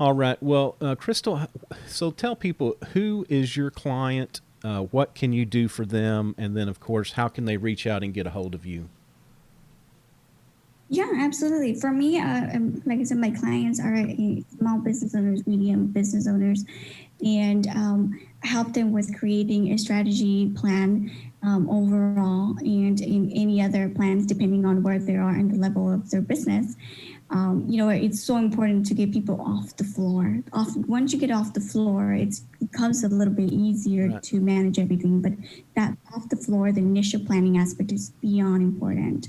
All right. Well, Cristal, so tell people, who is your client? What can you do for them? And then, of course, how can they reach out and get a hold of you? Yeah, absolutely. For me, like I said, my clients are small business owners, medium business owners, and help them with creating a strategy plan overall and in any other plans, depending on where they are in the level of their business. It's so important to get people off the floor. Once you get off the floor, it becomes a little bit easier to manage everything. But that off the floor, the initial planning aspect is beyond important.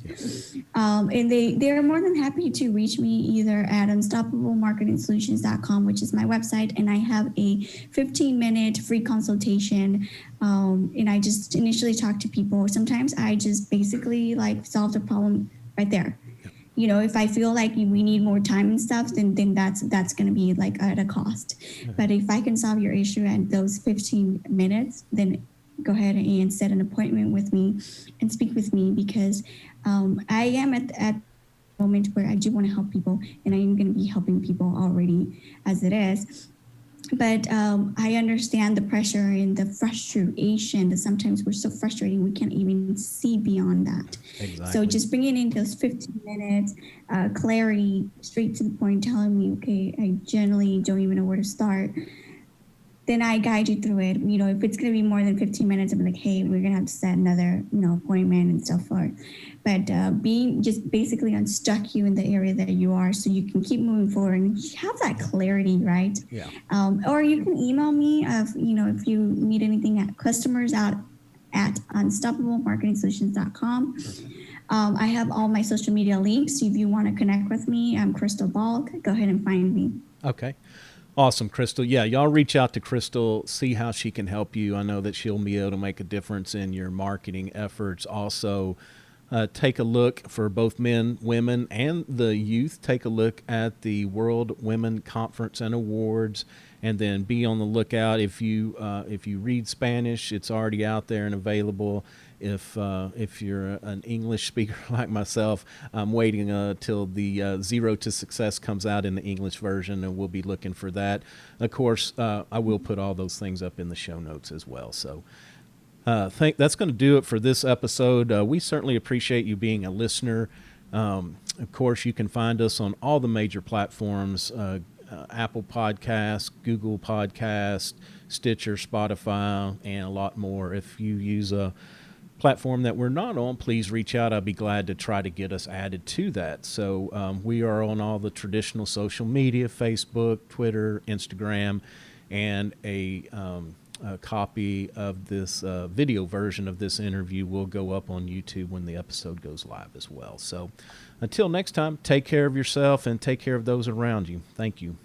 And they are more than happy to reach me either at unstoppablemarketingsolutions.com, which is my website, and I have a 15-minute free consultation. And I just initially talk to people. Sometimes I just basically solve the problem right there. If I feel like we need more time and stuff, then that's going to be at a cost. But if I can solve your issue at those 15 minutes, then go ahead and set an appointment with me and speak with me because I am at the moment where I do want to help people, and I am going to be helping people already as it is. But I understand the pressure and the frustration that sometimes we're so frustrating we can't even see beyond that. Exactly. So just bringing in those 15 minutes, clarity, straight to the point, telling me, okay, I generally don't even know where to start. Then I guide you through it. If it's going to be more than 15 minutes, I'm like, hey, we're going to have to set another, appointment and so forth. But being just basically unstuck you in the area that you are so you can keep moving forward and have that clarity, right? Or you can email me if you need anything at customers out at unstoppablemarketingsolutions.com. I have all my social media links. If you want to connect with me, I'm Cristal Balk. Go ahead and find me. Okay. Awesome, Cristal. Yeah, y'all reach out to Cristal, see how she can help you. I know that she'll be able to make a difference in your marketing efforts. Also, take a look for both men, women, and the youth. Take a look at the World Women Conference and Awards, and then be on the lookout. If you read Spanish, it's already out there and available. If you're an English speaker like myself, I'm waiting till the Zero to Success comes out in the English version, and we'll be looking for that. Of course, I will put all those things up in the show notes as well. So that's going to do it for this episode. We certainly appreciate you being a listener. Of course, you can find us on all the major platforms, Apple Podcasts, Google Podcasts, Stitcher, Spotify, and a lot more. If you use a platform that we're not on, please reach out. I'll be glad to try to get us added to that. So we are on all the traditional social media, Facebook, Twitter, Instagram, and a copy of this video version of this interview will go up on YouTube when the episode goes live as well. So until next time, take care of yourself and take care of those around you. Thank you.